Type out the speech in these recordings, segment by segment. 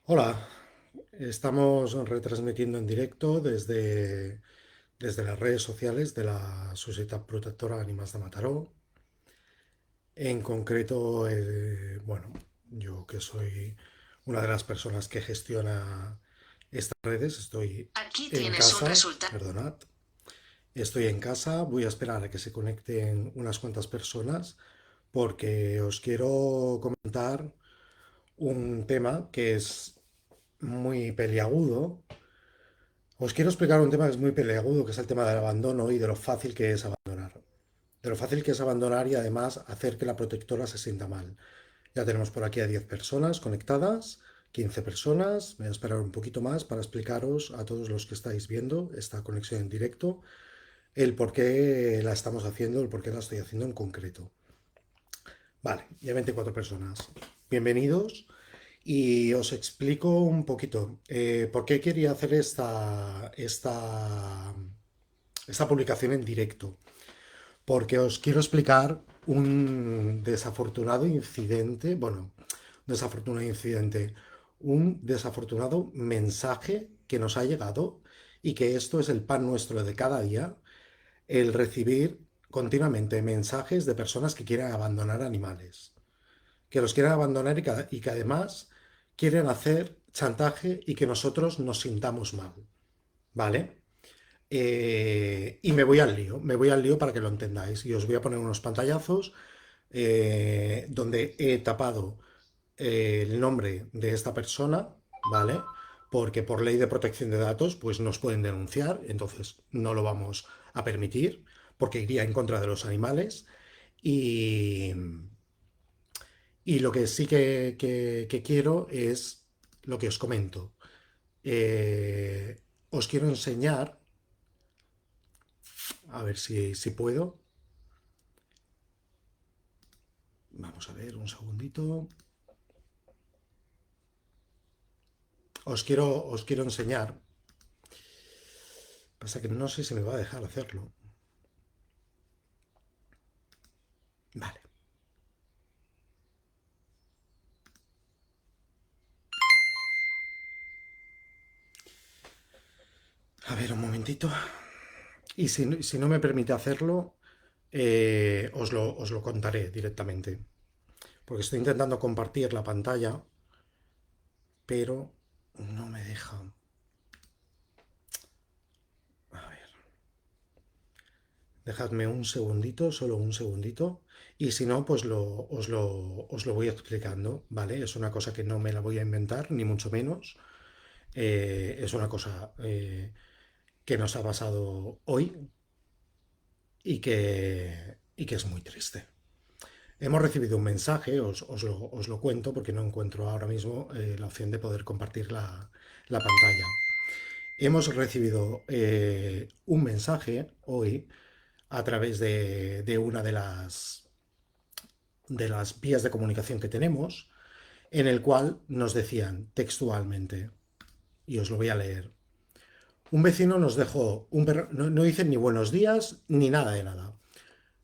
Hola, estamos retransmitiendo en directo desde las redes sociales de la Societat Protectora d'Ànimes de Mataró. En concreto, bueno, yo que soy una de las personas que gestiona estas redes, estoy Aquí en tienes un casa, resultado. perdonad, estoy en casa, voy a esperar a que se conecten unas cuantas personas porque os quiero comentar un tema que es muy peliagudo. Os quiero explicar un tema que es muy peleagudo, que es el tema del abandono y de lo fácil que es abandonar. De lo fácil que es abandonar y además hacer que la protectora se sienta mal. Ya tenemos por aquí a 10 personas conectadas, 15 personas. Voy a esperar un poquito más para explicaros a todos los que estáis viendo esta conexión en directo el por qué la estamos haciendo, el por qué la estoy haciendo en concreto. Vale, ya 24 personas. Bienvenidos y os explico un poquito por qué quería hacer esta publicación en directo. Porque os quiero explicar un desafortunado incidente, bueno, un desafortunado mensaje que nos ha llegado y que esto es el pan nuestro de cada día, el recibir continuamente mensajes de personas que quieren abandonar animales, que los quieren abandonar y que además quieren hacer chantaje y que nosotros nos sintamos mal, ¿vale? Y me voy al lío para que lo entendáis. Y os voy a poner unos pantallazos donde he tapado el nombre de esta persona, ¿vale? Porque por ley de protección de datos, pues nos pueden denunciar, entonces no lo vamos a permitir, porque iría en contra de los animales. Y, y lo que sí que quiero es lo que os comento. Os quiero enseñar, a ver si puedo. Vamos a ver, un segundito. Os quiero enseñar. Pasa que no sé si me va a dejar hacerlo. Vale. A ver, un momentito. Y si no me permite hacerlo, os lo contaré directamente. Porque estoy intentando compartir la pantalla, pero no me deja. A ver, dejadme un segundito, solo un segundito. Y si no, pues os lo voy explicando, ¿vale? Es una cosa que no me la voy a inventar, ni mucho menos. Es una cosa que nos ha pasado hoy y que es muy triste. Hemos recibido un mensaje, os lo cuento porque no encuentro ahora mismo la opción de poder compartir la pantalla. Hemos recibido un mensaje hoy a través de una de las vías de comunicación que tenemos, en el cual nos decían textualmente, y os lo voy a leer. Un vecino nos dejó un perro, no dicen ni buenos días ni nada de nada.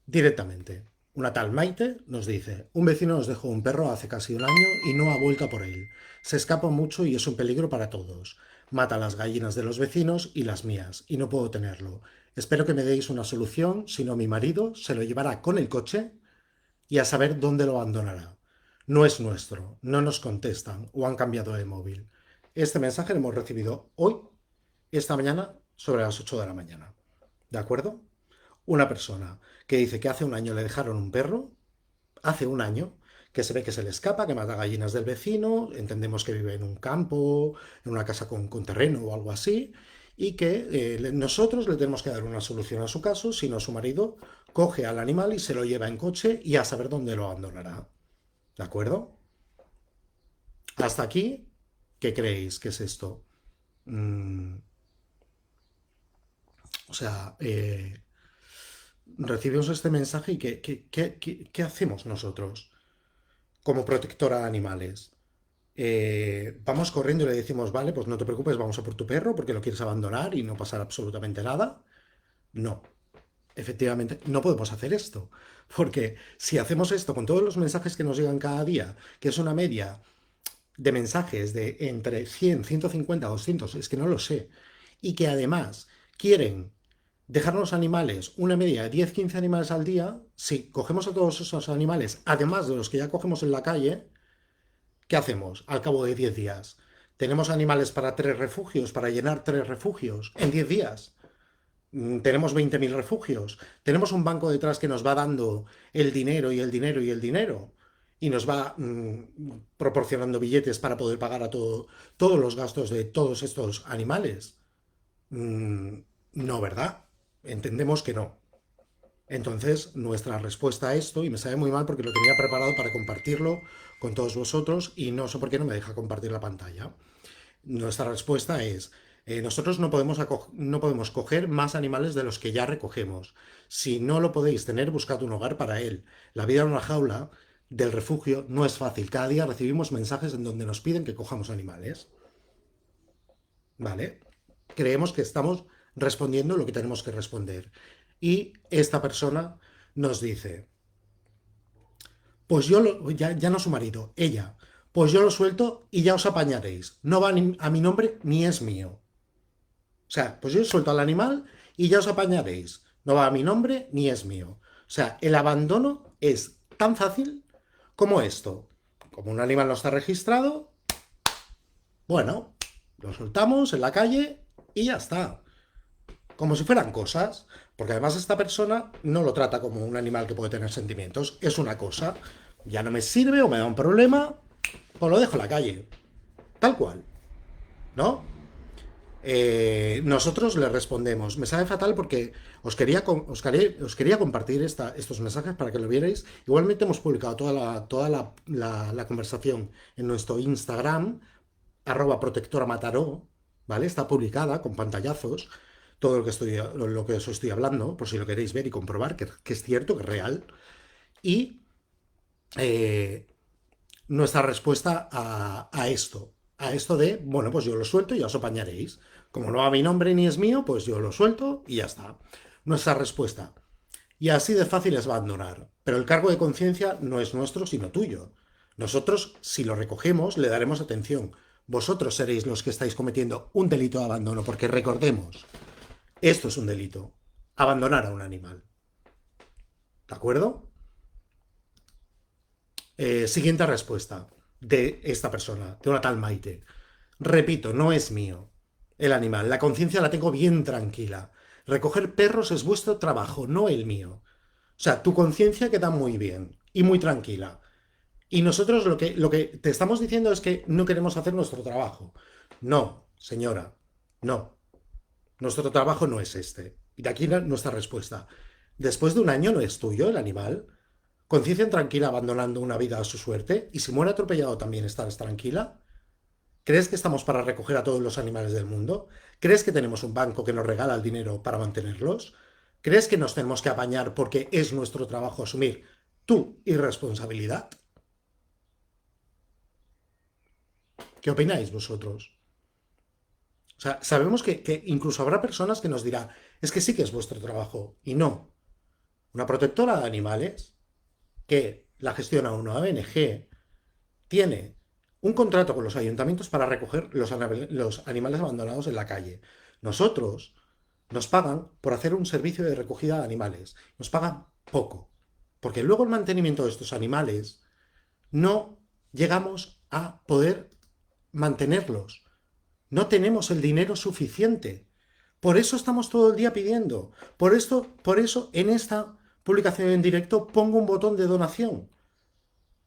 Directamente, una tal Maite nos dice, un vecino nos dejó un perro hace casi un año y no ha vuelto a por él. Se escapa mucho y es un peligro para todos. Mata las gallinas de los vecinos y las mías, y no puedo tenerlo. Espero que me deis una solución, si no mi marido se lo llevará con el coche y a saber dónde lo abandonará. No es nuestro, no nos contestan o han cambiado de móvil. Este mensaje lo hemos recibido hoy, esta mañana, sobre las 8 de la mañana. ¿De acuerdo? Una persona que dice que hace un año le dejaron un perro, hace un año, que se ve que se le escapa, que mata gallinas del vecino, entendemos que vive en un campo, en una casa con terreno o algo así, y que nosotros le tenemos que dar una solución a su caso, si no su marido coge al animal y se lo lleva en coche y a saber dónde lo abandonará. ¿De acuerdo? Hasta aquí, ¿qué creéis que es esto? Mm, o sea, recibimos este mensaje y ¿qué hacemos nosotros como protectora de animales? Vamos corriendo y le decimos, vale, pues no te preocupes, vamos a por tu perro porque lo quieres abandonar y no pasará absolutamente nada. No, efectivamente, no podemos hacer esto. Porque si hacemos esto con todos los mensajes que nos llegan cada día, que es una media de mensajes de entre 100, 150, 200, es que no lo sé, y que además quieren dejar los animales una media de 10, 15 animales al día, si cogemos a todos esos animales, además de los que ya cogemos en la calle, ¿qué hacemos al cabo de 10 días? Tenemos animales para 3 refugios, para llenar 3 refugios en 10 días. Tenemos 20.000 refugios. Tenemos un banco detrás que nos va dando el dinero y el dinero y el dinero. Y nos va proporcionando billetes para poder pagar a todos los gastos de todos estos animales. Mm, no, ¿verdad? Entendemos que no. Entonces, nuestra respuesta a esto, y me sabe muy mal porque lo tenía preparado para compartirlo con todos vosotros y no sé por qué no me deja compartir la pantalla. Nuestra respuesta es, nosotros no podemos coger más animales de los que ya recogemos. Si no lo podéis tener, buscad un hogar para él. La vida en una jaula del refugio no es fácil. Cada día recibimos mensajes en donde nos piden que cojamos animales. ¿Vale? Creemos que estamos respondiendo lo que tenemos que responder. Y esta persona nos dice, pues ya no su marido, ella, pues yo lo suelto y ya os apañaréis. No va a mi nombre ni es mío. O sea, pues yo suelto al animal y ya os apañaréis. No va a mi nombre ni es mío. O sea, el abandono es tan fácil como esto. Como un animal no está registrado, bueno, lo soltamos en la calle y ya está. Como si fueran cosas. Porque además esta persona no lo trata como un animal que puede tener sentimientos. Es una cosa. Ya no me sirve o me da un problema, pues lo dejo en la calle. Tal cual. ¿No? Nosotros le respondemos. Me sabe fatal porque os quería compartir estos mensajes para que lo vierais. Igualmente hemos publicado toda la conversación en nuestro Instagram, @protectoramataró, ¿vale? Está publicada con pantallazos, todo lo que os estoy hablando, por si lo queréis ver y comprobar que es cierto, que es real. Y eh, nuestra respuesta a esto de, bueno, pues yo lo suelto y ya os apañaréis. Como no va mi nombre ni es mío, pues yo lo suelto y ya está. Nuestra respuesta. Y así de fácil es abandonar. Pero el cargo de conciencia no es nuestro, sino tuyo. Nosotros, si lo recogemos, le daremos atención. Vosotros seréis los que estáis cometiendo un delito de abandono, porque recordemos, esto es un delito. Abandonar a un animal. ¿De acuerdo? Siguiente respuesta de esta persona, de una tal Maite. Repito, no es mío el animal. La conciencia la tengo bien tranquila. Recoger perros es vuestro trabajo, no el mío. O sea, tu conciencia queda muy bien y muy tranquila. Y nosotros lo que te estamos diciendo es que no queremos hacer nuestro trabajo. No, señora, no. Nuestro trabajo no es este. Y de aquí nuestra respuesta. Después de un año no es tuyo el animal. Conciencia tranquila abandonando una vida a su suerte. Y si muere atropellado también estarás tranquila. ¿Crees que estamos para recoger a todos los animales del mundo? ¿Crees que tenemos un banco que nos regala el dinero para mantenerlos? ¿Crees que nos tenemos que apañar porque es nuestro trabajo asumir tu irresponsabilidad? ¿Qué opináis vosotros? O sea, sabemos que incluso habrá personas que nos dirán, es que sí que es vuestro trabajo. Y no. Una protectora de animales que la gestiona una ONG tiene un contrato con los ayuntamientos para recoger los animales abandonados en la calle. Nosotros nos pagan por hacer un servicio de recogida de animales. Nos pagan poco. Porque luego el mantenimiento de estos animales no llegamos a poder mantenerlos. No tenemos el dinero suficiente. Por eso estamos todo el día pidiendo. Por eso en esta publicación en directo pongo un botón de donación.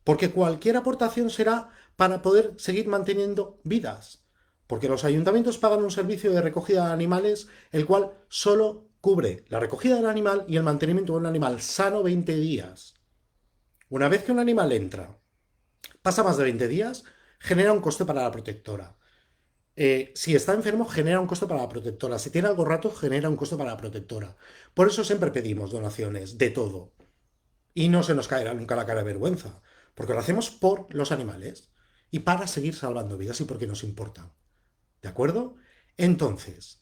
Porque cualquier aportación será para poder seguir manteniendo vidas. Porque los ayuntamientos pagan un servicio de recogida de animales, el cual solo cubre la recogida del animal y el mantenimiento de un animal sano 20 días. Una vez que un animal entra, pasa más de 20 días, genera un coste para la protectora. Si está enfermo, genera un coste para la protectora. Si tiene algo rato, genera un coste para la protectora. Por eso siempre pedimos donaciones de todo. Y no se nos caerá nunca la cara de vergüenza, porque lo hacemos por los animales y para seguir salvando vidas y porque nos importa. ¿De acuerdo? Entonces,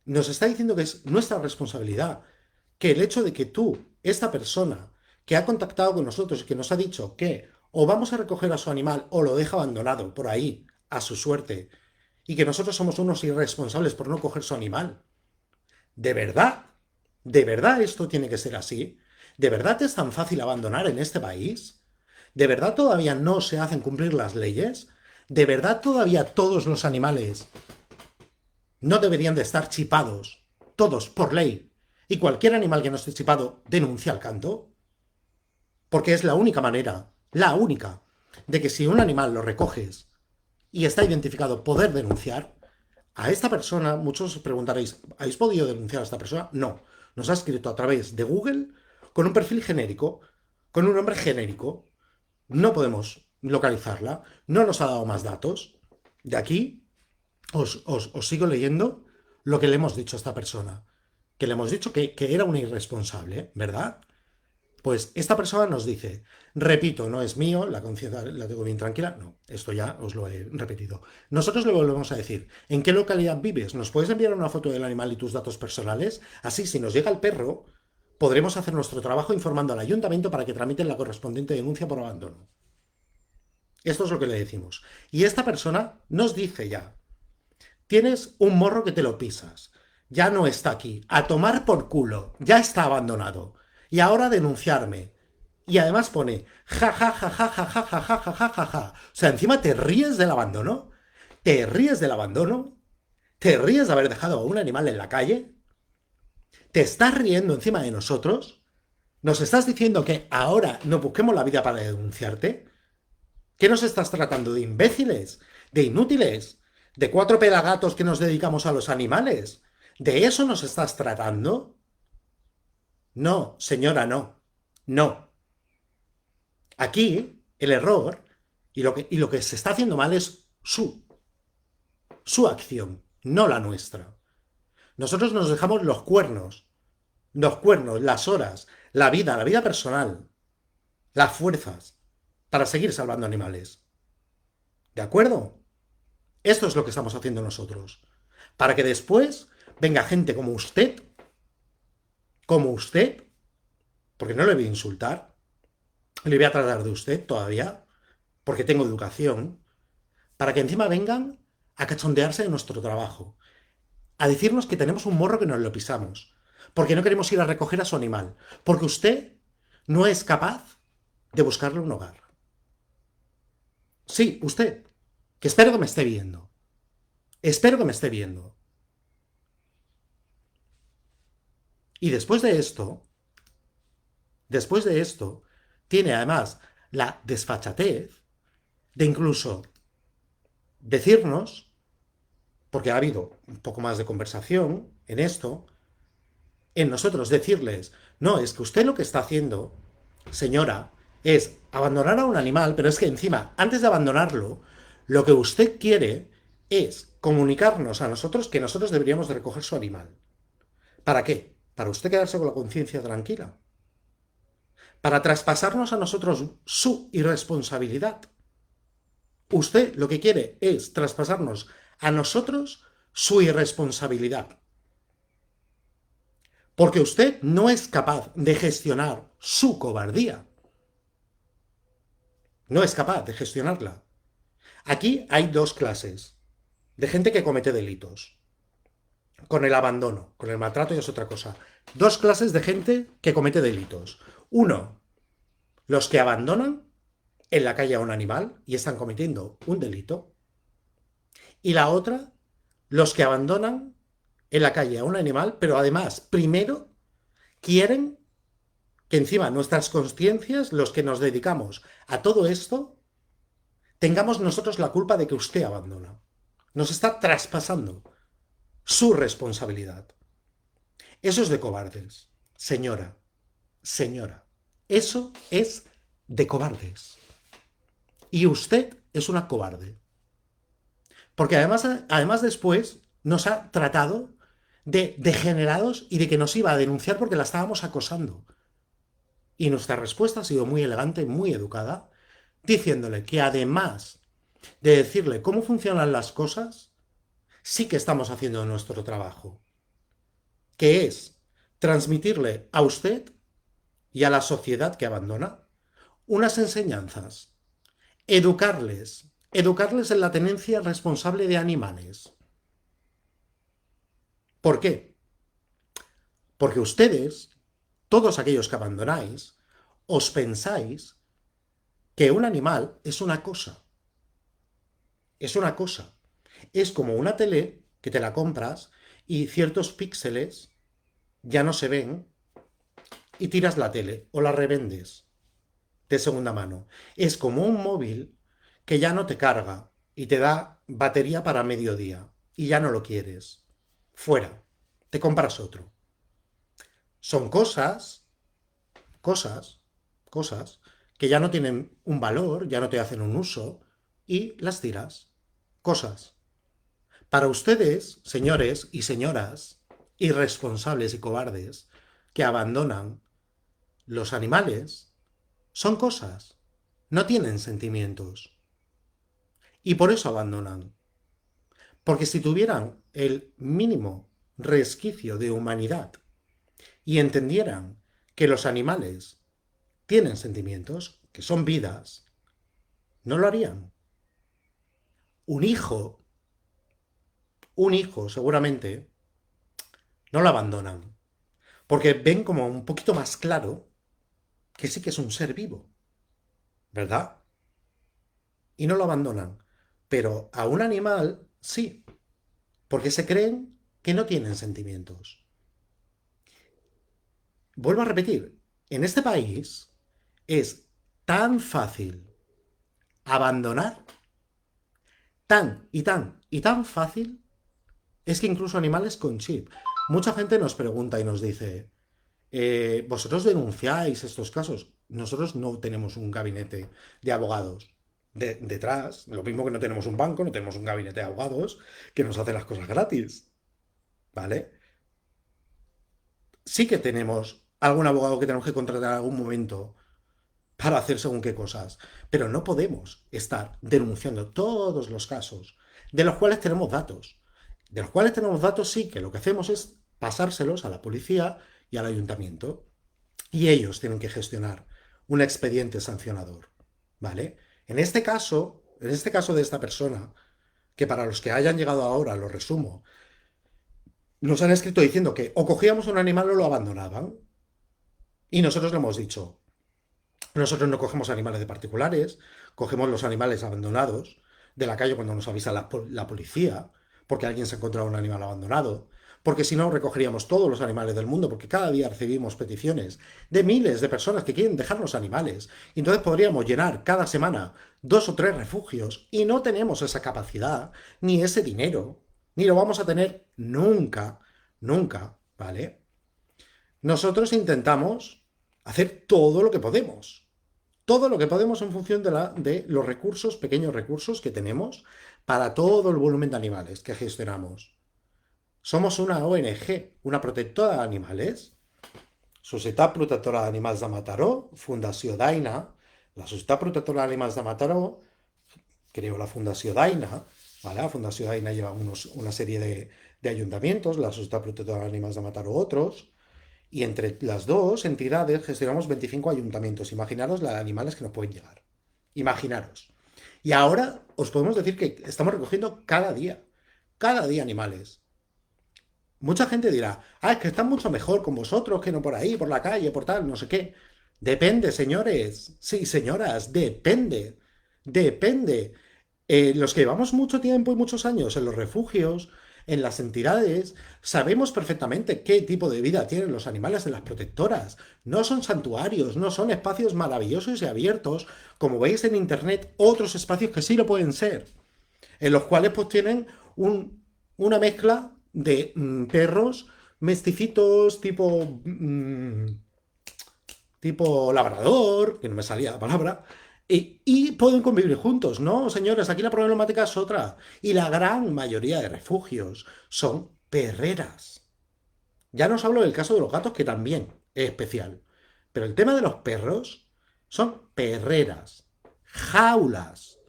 nos está diciendo que es nuestra responsabilidad, que el hecho de que tú, esta persona que ha contactado con nosotros y que nos ha dicho que o vamos a recoger a su animal o lo deja abandonado por ahí, a su suerte, y que nosotros somos unos irresponsables por no coger su animal. ¿De verdad? ¿De verdad esto tiene que ser así? ¿De verdad es tan fácil abandonar en este país? ¿De verdad todavía no se hacen cumplir las leyes? ¿De verdad todavía todos los animales no deberían de estar chipados? Todos, por ley. Y cualquier animal que no esté chipado denuncia al canto. Porque es la única manera, la única, de que si un animal lo recoges y está identificado, poder denunciar. A esta persona, muchos os preguntaréis, ¿habéis podido denunciar a esta persona? No. Nos ha escrito a través de Google con un perfil genérico, con un nombre genérico. No podemos localizarla, no nos ha dado más datos. De aquí os sigo leyendo lo que le hemos dicho a esta persona. Que le hemos dicho que era una irresponsable, ¿verdad? Pues esta persona nos dice, repito, no es mío, la conciencia la tengo bien tranquila. No, esto ya os lo he repetido. Nosotros le volvemos a decir, ¿en qué localidad vives? ¿Nos puedes enviar una foto del animal y tus datos personales? Así, si nos llega el perro, podremos hacer nuestro trabajo informando al ayuntamiento para que tramiten la correspondiente denuncia por abandono. Esto es lo que le decimos. Y esta persona nos dice ya, tienes un morro que te lo pisas, ya no está aquí, a tomar por culo, ya está abandonado. Y ahora denunciarme. Y además pone ja ja ja ja ja ja ja ja ja ja ja ja. O sea, encima te ríes del abandono, te ríes del abandono, te ríes de haber dejado a un animal en la calle, te estás riendo encima de nosotros, nos estás diciendo que ahora nos busquemos la vida para denunciarte. ¿Qué nos estás tratando? ¿De imbéciles? ¿De inútiles? ¿De cuatro pelagatos que nos dedicamos a los animales? ¿De eso nos estás tratando? No, señora, no. No. Aquí el error y lo que se está haciendo mal es su acción, no la nuestra. Nosotros nos dejamos los cuernos, las horas, la vida personal, las fuerzas para seguir salvando animales. ¿De acuerdo? Esto es lo que estamos haciendo nosotros. Para que después venga gente como usted, porque no le voy a insultar, le voy a tratar de usted todavía, porque tengo educación, para que encima vengan a cachondearse de nuestro trabajo, a decirnos que tenemos un morro que nos lo pisamos, porque no queremos ir a recoger a su animal, porque usted no es capaz de buscarle un hogar. Sí, usted, que espero que me esté viendo. Espero que me esté viendo. Y después de esto, tiene además la desfachatez de incluso decirnos, porque ha habido un poco más de conversación en esto, en nosotros decirles, no, es que usted lo que está haciendo, señora, es abandonar a un animal, pero es que encima, antes de abandonarlo, lo que usted quiere es comunicarnos a nosotros que nosotros deberíamos de recoger su animal. ¿Para qué? Para usted quedarse con la conciencia tranquila. Para traspasarnos a nosotros su irresponsabilidad. Usted lo que quiere es traspasarnos a nosotros su irresponsabilidad. Porque usted no es capaz de gestionar su cobardía. No es capaz de gestionarla. Aquí hay dos clases de gente que comete delitos. Con el abandono, con el maltrato ya es otra cosa. Dos clases de gente que comete delitos. Uno, los que abandonan en la calle a un animal y están cometiendo un delito. Y la otra, los que abandonan en la calle a un animal, pero además, primero, quieren que encima nuestras conciencias, los que nos dedicamos a todo esto, tengamos nosotros la culpa de que usted abandona. Nos está traspasando su responsabilidad. Eso es de cobardes, señora, señora. Eso es de cobardes. Y usted es una cobarde. Porque además después nos ha tratado de degenerados y de que nos iba a denunciar porque la estábamos acosando. Y nuestra respuesta ha sido muy elegante y muy educada, diciéndole que además de decirle cómo funcionan las cosas, sí que estamos haciendo nuestro trabajo, que es transmitirle a usted y a la sociedad que abandona unas enseñanzas Educarles. Educarles en la tenencia responsable de animales. ¿Por qué? Porque ustedes, todos aquellos que abandonáis, os pensáis que un animal es una cosa. Es una cosa. Es como una tele que te la compras y ciertos píxeles ya no se ven y tiras la tele o la revendes de segunda mano. Es como un móvil que ya no te carga y te da batería para mediodía y ya no lo quieres. Fuera. Te compras otro. Son cosas, cosas que ya no tienen un valor, ya no te hacen un uso y las tiras. Cosas. Para ustedes, señores y señoras, irresponsables y cobardes, que abandonan los animales, son cosas, no tienen sentimientos. Y por eso abandonan. Porque si tuvieran el mínimo resquicio de humanidad y entendieran que los animales tienen sentimientos, que son vidas, no lo harían. Un hijo, un hijo seguramente, no lo abandonan. Porque ven como un poquito más claro que sí que es un ser vivo, ¿verdad? Y no lo abandonan. Pero a un animal sí, porque se creen que no tienen sentimientos. Vuelvo a repetir, en este país es tan fácil abandonar, tan y tan y tan fácil, es que incluso animales con chip. Mucha gente nos pregunta y nos dice, ¿vosotros denunciáis estos casos? Nosotros no tenemos un gabinete de abogados detrás, lo mismo que no tenemos un banco, no tenemos un gabinete de abogados que nos hace las cosas gratis, ¿vale? Sí que tenemos algún abogado que tenemos que contratar en algún momento para hacer según qué cosas, pero no podemos estar denunciando todos los casos de los cuales tenemos datos. De los cuales tenemos datos, sí, que lo que hacemos es pasárselos a la policía y al ayuntamiento. Y ellos tienen que gestionar un expediente sancionador, ¿vale? En este caso de esta persona, que para los que hayan llegado ahora, lo resumo, nos han escrito diciendo que o cogíamos un animal o lo abandonaban. Y nosotros le hemos dicho, nosotros no cogemos animales de particulares, cogemos los animales abandonados de la calle cuando nos avisa la policía, porque alguien se ha encontrado un animal abandonado, porque si no recogeríamos todos los animales del mundo, porque cada día recibimos peticiones de miles de personas que quieren dejar los animales. Y entonces podríamos llenar cada semana 2 o 3 refugios y no tenemos esa capacidad, ni ese dinero, ni lo vamos a tener nunca, nunca, ¿vale? Nosotros intentamos hacer todo lo que podemos. Todo lo que podemos en función de los recursos, pequeños recursos que tenemos para todo el volumen de animales que gestionamos. Somos una ONG, una protectora de animales. Societat Protectora d'Animals de Mataró, Fundació Daina. La Societat Protectora d'Animals de Mataró creó la Fundació Daina, ¿vale? La Fundació Daina lleva una serie de ayuntamientos, la Societat Protectora de Animales de Mataró otros. Y entre las dos entidades gestionamos 25 ayuntamientos. Imaginaros la de animales que nos pueden llegar. Imaginaros. Y ahora os podemos decir que estamos recogiendo cada día animales. Mucha gente dirá, es que están mucho mejor con vosotros que no por ahí, por la calle, por tal, no sé qué. Depende, señores. Sí, señoras, depende. Depende. Los que llevamos mucho tiempo y muchos años en los refugios, en las entidades, sabemos perfectamente qué tipo de vida tienen los animales en las protectoras. No son santuarios, no son espacios maravillosos y abiertos, como veis en internet, otros espacios que sí lo pueden ser, en los cuales pues tienen una mezcla de perros mesticitos tipo labrador, que no me salía la palabra, y pueden convivir juntos, ¿no? Señores, aquí la problemática es otra. Y la gran mayoría de refugios son perreras. Ya no os hablo del caso de los gatos, que también es especial. Pero el tema de los perros son perreras, jaulas.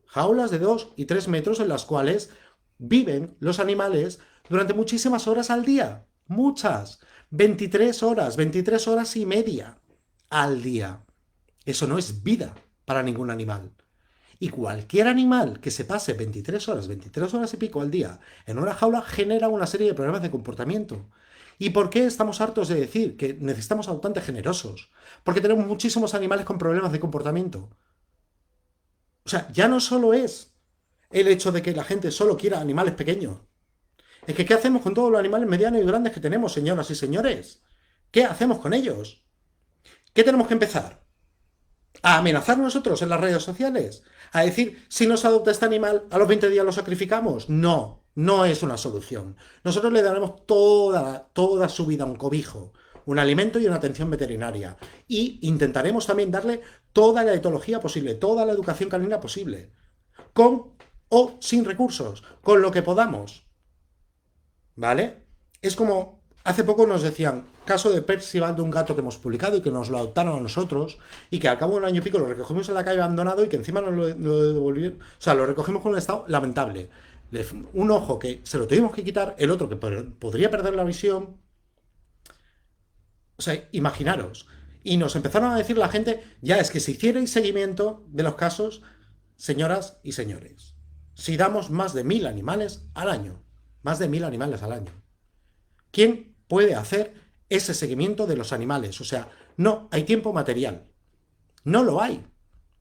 Jaulas de 2 y 3 metros en las cuales viven los animales durante muchísimas horas al día. Muchas. 23 horas y media al día. Eso no es vida para ningún animal. Y cualquier animal que se pase 23 horas y pico al día en una jaula genera una serie de problemas de comportamiento. ¿Y por qué estamos hartos de decir que necesitamos adoptantes generosos? Porque tenemos muchísimos animales con problemas de comportamiento. O sea, ya no solo es el hecho de que la gente solo quiera animales pequeños. Es que, ¿qué hacemos con todos los animales medianos y grandes que tenemos, señoras y señores? ¿Qué hacemos con ellos? ¿Qué tenemos que empezar? ¿A amenazar nosotros en las redes sociales? ¿A decir, si nos adopta este animal, a los 20 días lo sacrificamos? No, no es una solución. Nosotros le daremos toda su vida un cobijo, un alimento y una atención veterinaria. Y intentaremos también darle toda la etología posible, toda la educación canina posible. Con o sin recursos, con lo que podamos. ¿Vale? Es como, hace poco nos decían, caso de Percival, de un gato que hemos publicado y que nos lo adoptaron a nosotros y que al cabo de un año y pico lo recogimos en la calle abandonado y que encima nos lo devolvieron, o sea, lo recogimos con un estado lamentable. Un ojo que se lo tuvimos que quitar, el otro que podría perder la visión. O sea, imaginaros. Y nos empezaron a decir la gente, ya es que si hicierais seguimiento de los casos, señoras y señores, si damos más de 1000 animales al año, más de 1000 animales al año, ¿quién puede hacer ese seguimiento de los animales? O sea, no hay tiempo material. No lo hay.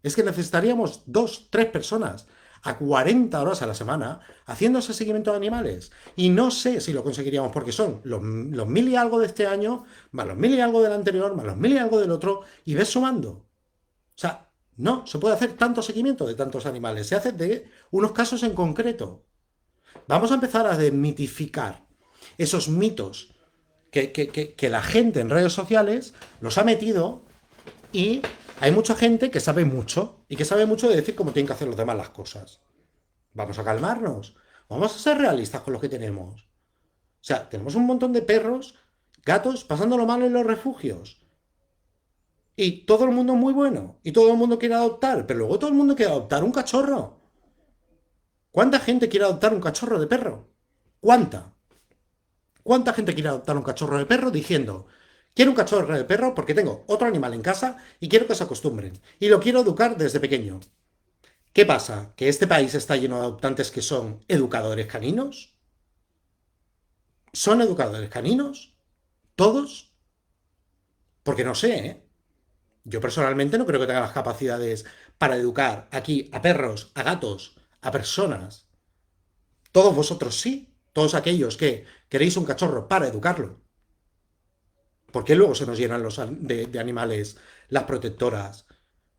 Es que necesitaríamos 2, 3 personas a 40 horas a la semana haciendo ese seguimiento de animales. Y no sé si lo conseguiríamos porque son los 1000 y algo de este año, más los 1000 y algo del anterior, más los 1000 y algo del otro, y ves sumando. O sea, no se puede hacer tanto seguimiento de tantos animales. Se hace de unos casos en concreto. Vamos a empezar a desmitificar esos mitos que la gente en redes sociales los ha metido y hay mucha gente que sabe mucho y que sabe mucho de decir cómo tienen que hacer los demás las cosas. Vamos a calmarnos. Vamos a ser realistas con lo que tenemos. O sea, tenemos un montón de perros, gatos, pasándolo mal en los refugios. Y todo el mundo es muy bueno. Y todo el mundo quiere adoptar. Pero luego todo el mundo quiere adoptar un cachorro. ¿Cuánta gente quiere adoptar un cachorro de perro? ¿Cuánta? ¿Cuánta gente quiere adoptar un cachorro de perro diciendo, quiero un cachorro de perro porque tengo otro animal en casa y quiero que se acostumbren? Y lo quiero educar desde pequeño. ¿Qué pasa? ¿Que este país está lleno de adoptantes que son educadores caninos? ¿Son educadores caninos? ¿Todos? Porque no sé, ¿eh? Yo personalmente no creo que tenga las capacidades para educar aquí a perros, a gatos, a personas. Todos vosotros sí. Todos aquellos que queréis un cachorro para educarlo. ¿Por qué luego se nos llenan de animales las protectoras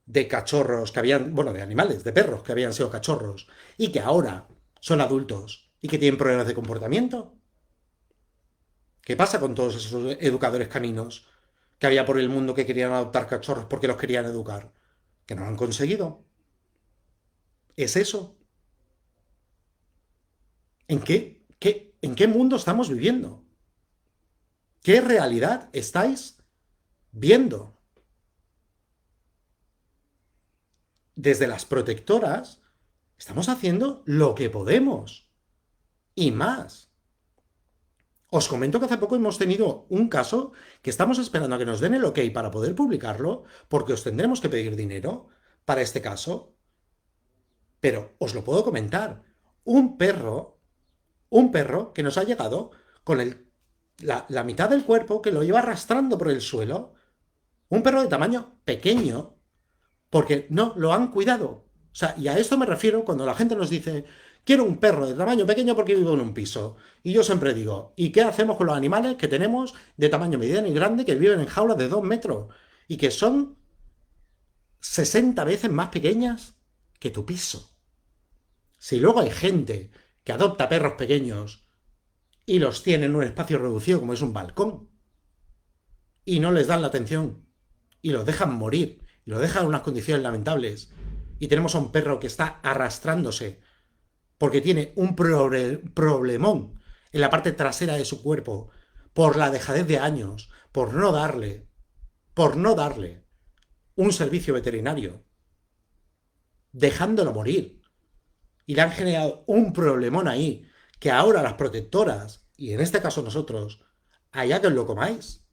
de cachorros que habían, bueno, de animales, de perros que habían sido cachorros y que ahora son adultos y que tienen problemas de comportamiento? ¿Qué pasa con todos esos educadores caninos que había por el mundo que querían adoptar cachorros porque los querían educar? Que no lo han conseguido. ¿Es eso? ¿En qué mundo estamos viviendo? ¿Qué realidad estáis viendo? Desde las protectoras estamos haciendo lo que podemos y más. Os comento que hace poco hemos tenido un caso que estamos esperando a que nos den el ok para poder publicarlo, porque os tendremos que pedir dinero para este caso. Pero os lo puedo comentar. Un perro, un perro que nos ha llegado con la mitad del cuerpo que lo lleva arrastrando por el suelo. Un perro de tamaño pequeño, porque no lo han cuidado. O sea, y a esto me refiero cuando la gente nos dice, quiero un perro de tamaño pequeño porque vivo en un piso. Y yo siempre digo, ¿y qué hacemos con los animales que tenemos de tamaño mediano y grande que viven en jaulas de 2 metros y que son 60 veces más pequeñas que tu piso? Si luego hay gente que adopta perros pequeños y los tiene en un espacio reducido como es un balcón y no les dan la atención y los dejan morir y los dejan en unas condiciones lamentables y tenemos a un perro que está arrastrándose porque tiene un problemón en la parte trasera de su cuerpo por la dejadez de años, por no darle un servicio veterinario, dejándolo morir. Y le han generado un problemón ahí que ahora las protectoras, y en este caso nosotros, allá que os lo comáis.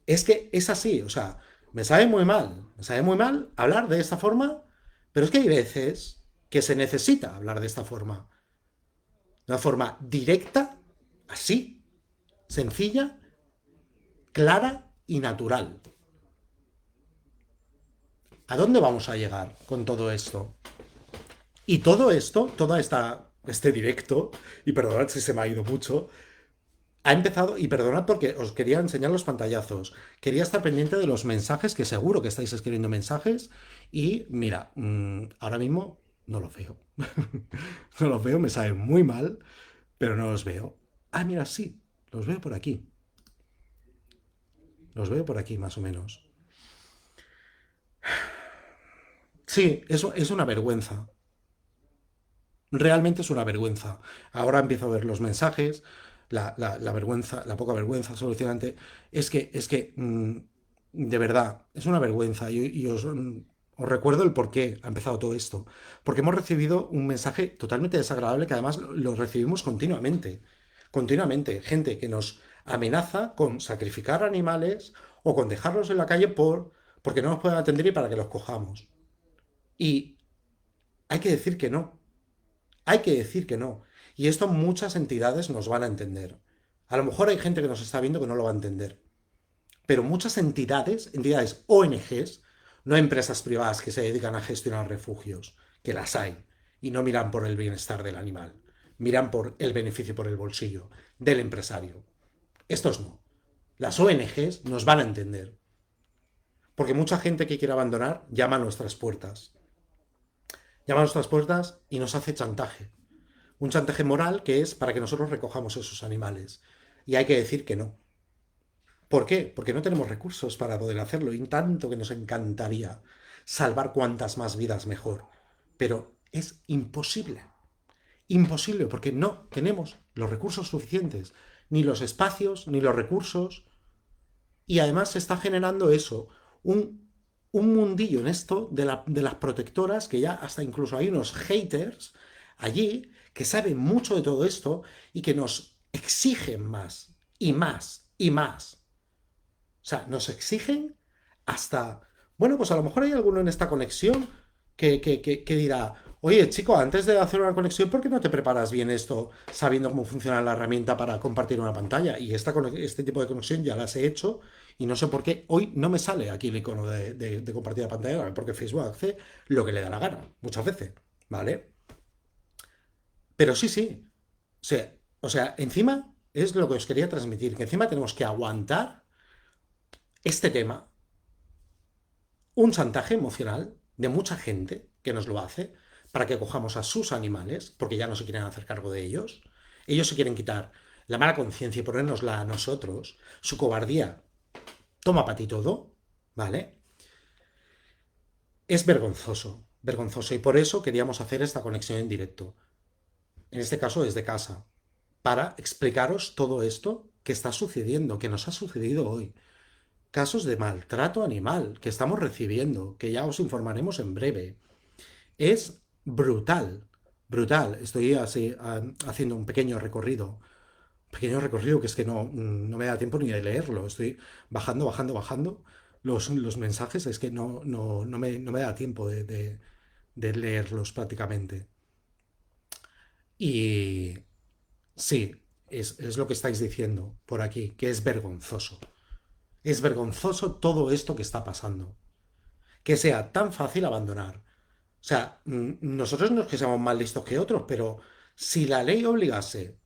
Es que es así, o sea, me sabe muy mal hablar de esta forma, Pero es que hay veces que se necesita hablar de una forma directa, así, sencilla, clara y natural. ¿A dónde vamos a llegar con todo esto? Y todo esto, este directo, y perdonad si se me ha ido mucho, ha empezado, y perdonad porque os quería enseñar los pantallazos, quería estar pendiente de los mensajes, que seguro que estáis escribiendo mensajes, y mira, ahora mismo no los veo. No los veo, me sabe muy mal, pero no los veo. Ah, mira, sí, los veo por aquí. Los veo por aquí, más o menos. Sí, eso es una vergüenza. Realmente es una vergüenza. Ahora empiezo a ver los mensajes, la vergüenza, la poca vergüenza solucionante. De verdad, es una vergüenza. Os recuerdo el por qué ha empezado todo esto. Porque hemos recibido un mensaje totalmente desagradable que además lo recibimos continuamente. Continuamente. Gente que nos amenaza con sacrificar animales o con dejarlos en la calle porque no nos pueden atender y para que los cojamos. Y hay que decir que no. Hay que decir que no. Y esto muchas entidades nos van a entender. A lo mejor hay gente que nos está viendo que no lo va a entender. Pero muchas entidades ONGs, no empresas privadas que se dedican a gestionar refugios, que las hay, y no miran por el bienestar del animal, miran por el beneficio por el bolsillo del empresario. Estos no. Las ONGs nos van a entender. Porque mucha gente que quiere abandonar llama a nuestras puertas. Llama a nuestras puertas y nos hace chantaje. Un chantaje moral que es para que nosotros recojamos esos animales. Y hay que decir que no. ¿Por qué? Porque no tenemos recursos para poder hacerlo y tanto que nos encantaría salvar cuantas más vidas mejor. Pero es imposible. Imposible porque no tenemos los recursos suficientes, ni los espacios, ni los recursos. Y además se está generando eso, un mundillo en esto de las protectoras, que ya hasta incluso hay unos haters allí que saben mucho de todo esto y que nos exigen más y más y más. O sea, nos exigen hasta... Bueno, pues a lo mejor hay alguno en esta conexión que dirá, oye chico, antes de hacer una conexión, ¿por qué no te preparas bien esto sabiendo cómo funciona la herramienta para compartir una pantalla? Y este tipo de conexión ya las he hecho y no sé por qué hoy no me sale aquí el icono de compartir la pantalla, porque Facebook hace lo que le da la gana, muchas veces, ¿vale? Pero sí, sí. Encima es lo que os quería transmitir, que encima tenemos que aguantar este tema, un chantaje emocional de mucha gente que nos lo hace para que cojamos a sus animales, porque ya no se quieren hacer cargo de ellos. Ellos se quieren quitar la mala conciencia y ponérnosla a nosotros, su cobardía. Toma para ti todo, ¿vale? Es vergonzoso, vergonzoso. Y por eso queríamos hacer esta conexión en directo. En este caso desde casa, para explicaros todo esto que está sucediendo, que nos ha sucedido hoy. Casos de maltrato animal que estamos recibiendo, que ya os informaremos en breve. Es brutal, brutal. Estoy así haciendo un pequeño recorrido que es que no me da tiempo ni de leerlo. Estoy bajando, bajando, bajando los mensajes, es que no me da tiempo de leerlos prácticamente. Y sí, es lo que estáis diciendo por aquí, que es vergonzoso. Es vergonzoso todo esto que está pasando. Que sea tan fácil abandonar. O sea, nosotros no es que seamos más listos que otros, pero si la ley obligase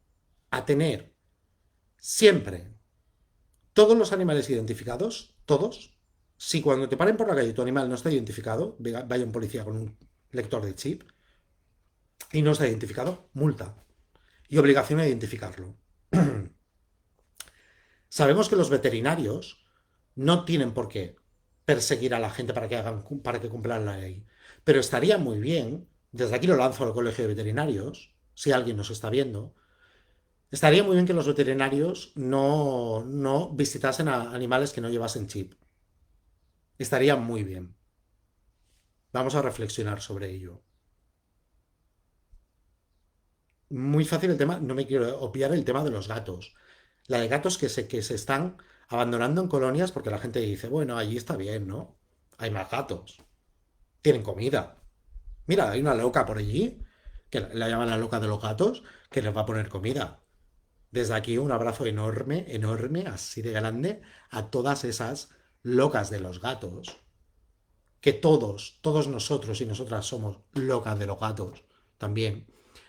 a tener siempre todos los animales identificados, todos, si cuando te paren por la calle tu animal no está identificado, vaya un policía con un lector de chip y no está identificado, multa y obligación a identificarlo. Sabemos que los veterinarios no tienen por qué perseguir a la gente para que cumplan la ley, pero estaría muy bien, desde aquí lo lanzo al colegio de veterinarios, si alguien nos está viendo, estaría muy bien que los veterinarios no visitasen a animales que no llevasen chip. Estaría muy bien. Vamos a reflexionar sobre ello. Muy fácil el tema, no me quiero obviar el tema de los gatos. La de gatos que se están abandonando en colonias porque la gente dice, bueno, allí está bien, ¿no? Hay más gatos. Tienen comida. Mira, hay una loca por allí, que la llaman la loca de los gatos, que les va a poner comida. Desde aquí un abrazo enorme, enorme, así de grande, a todas esas locas de los gatos, que todos nosotros y nosotras somos locas de los gatos también,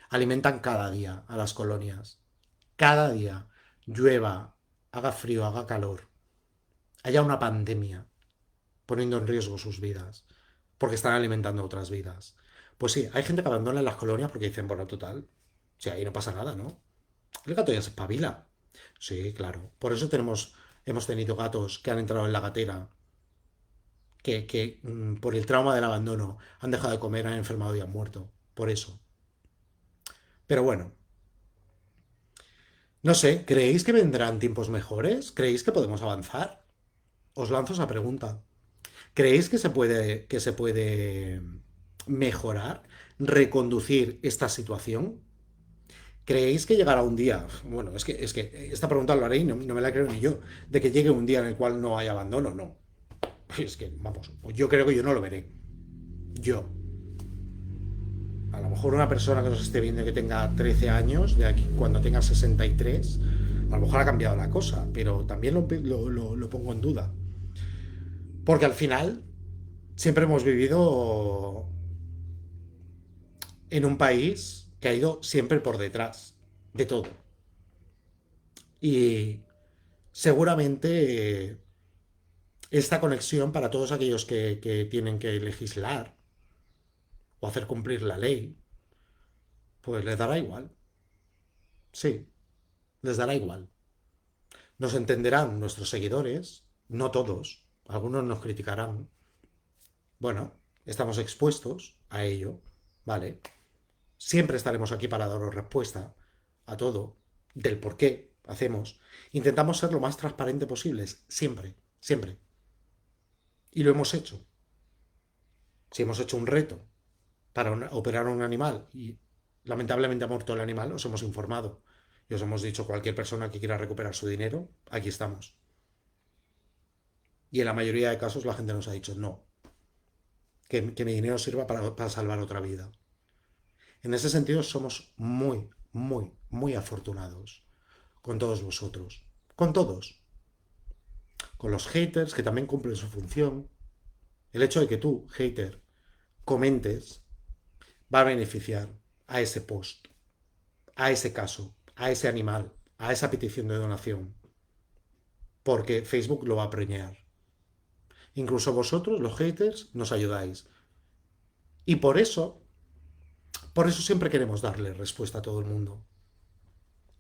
alimentan cada día a las colonias. Cada día, llueva, haga frío, haga calor, haya una pandemia poniendo en riesgo sus vidas, porque están alimentando otras vidas. Pues sí, hay gente que abandona las colonias porque dicen, bueno, total, si ahí no pasa nada, ¿no? El gato ya se espabila. Sí, claro. Por eso hemos tenido gatos que han entrado en la gatera, que por el trauma del abandono han dejado de comer, han enfermado y han muerto. Por eso. Pero bueno, no sé, ¿creéis que vendrán tiempos mejores? ¿Creéis que podemos avanzar? Os lanzo esa pregunta. ¿Creéis que se puede mejorar, reconducir esta situación? ¿Creéis que llegará un día? Bueno, es que esta pregunta lo haré y no me la creo ni yo, de que llegue un día en el cual no haya abandono, no. Es que, vamos, pues yo creo que yo no lo veré. Yo. A lo mejor una persona que nos esté viendo que tenga 13 años, de aquí cuando tenga 63, a lo mejor ha cambiado la cosa, pero también lo pongo en duda. Porque al final siempre hemos vivido en un país que ha ido siempre por detrás de todo. Y seguramente esta conexión para todos aquellos que tienen que legislar o hacer cumplir la ley, pues les dará igual. Sí, les dará igual. Nos entenderán nuestros seguidores, no todos, algunos nos criticarán. Bueno, estamos expuestos a ello, ¿vale? Siempre estaremos aquí para daros respuesta a todo, del por qué hacemos. Intentamos ser lo más transparente posibles, siempre, siempre. Y lo hemos hecho. Si hemos hecho un reto para operar a un animal y lamentablemente ha muerto el animal, os hemos informado y os hemos dicho cualquier persona que quiera recuperar su dinero, aquí estamos. Y en la mayoría de casos la gente nos ha dicho no, que mi dinero sirva para salvar otra vida. En ese sentido somos muy, muy, muy afortunados con todos vosotros, con todos, con los haters que también cumplen su función. El hecho de que tú, hater, comentes va a beneficiar a ese post, a ese caso, a ese animal, a esa petición de donación, porque Facebook lo va a premiar. Incluso vosotros, los haters, nos ayudáis. Y por eso siempre queremos darle respuesta a todo el mundo.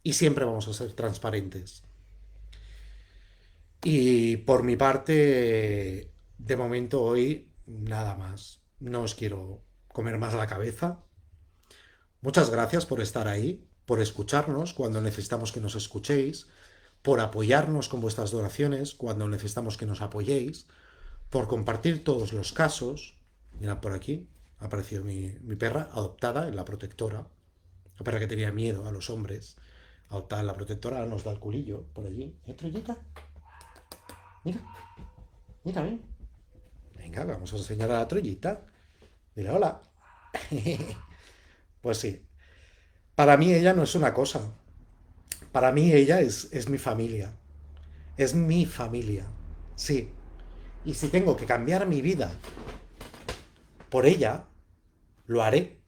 Y siempre vamos a ser transparentes. Y por mi parte, de momento hoy, nada más. No os quiero comer más la cabeza. Muchas gracias por estar ahí, por escucharnos cuando necesitamos que nos escuchéis, por apoyarnos con vuestras donaciones cuando necesitamos que nos apoyéis, por compartir todos los casos. Mira, por aquí ha aparecido mi perra adoptada en la protectora. La perra que tenía miedo a los hombres. Adoptada en la protectora, ahora nos da el culillo por allí. ¿Eh, Troyita? Mira, mira, ven. Venga, vamos a enseñar a la Troyita. Dile hola. Pues sí. Para mí ella no es una cosa. Para mí ella es mi familia. Es mi familia. Sí. Y si tengo que cambiar mi vida por ella, lo haré.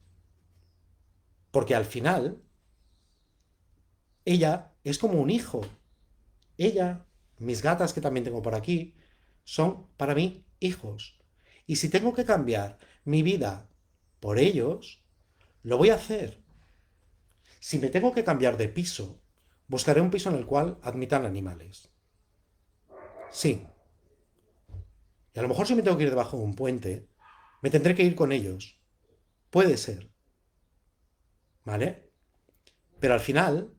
Porque al final, ella es como un hijo. Ella, mis gatas que también tengo por aquí, son para mí hijos. Y si tengo que cambiar mi vida por ellos, lo voy a hacer. Si me tengo que cambiar de piso, buscaré un piso en el cual admitan animales. Sí. Y a lo mejor si me tengo que ir debajo de un puente, me tendré que ir con ellos. Puede ser. ¿Vale? Pero al final,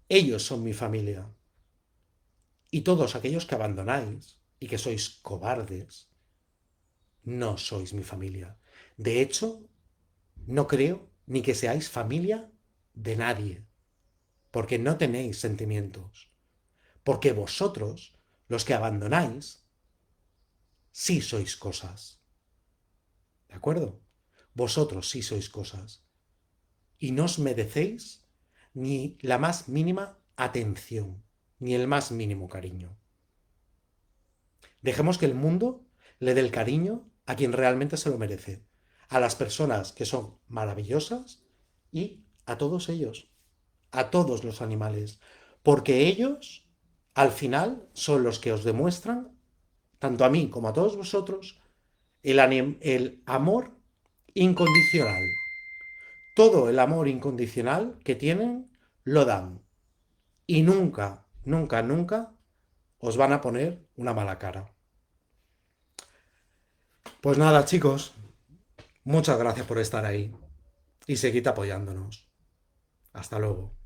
ellos son mi familia. Y todos aquellos que abandonáis y que sois cobardes, no sois mi familia. De hecho, no creo ni que seáis familia de nadie, porque no tenéis sentimientos. Porque vosotros, los que abandonáis, sí sois cosas. ¿De acuerdo? Vosotros sí sois cosas y no os merecéis ni la más mínima atención, ni el más mínimo cariño. Dejemos que el mundo le dé el cariño a quien realmente se lo merece, a las personas que son maravillosas y a todos ellos, a todos los animales, porque ellos, al final, son los que os demuestran, tanto a mí como a todos vosotros, el amor incondicional. Todo el amor incondicional que tienen lo dan. Y nunca, nunca, nunca os van a poner una mala cara. Pues nada, chicos, muchas gracias por estar ahí y seguid apoyándonos. Hasta luego.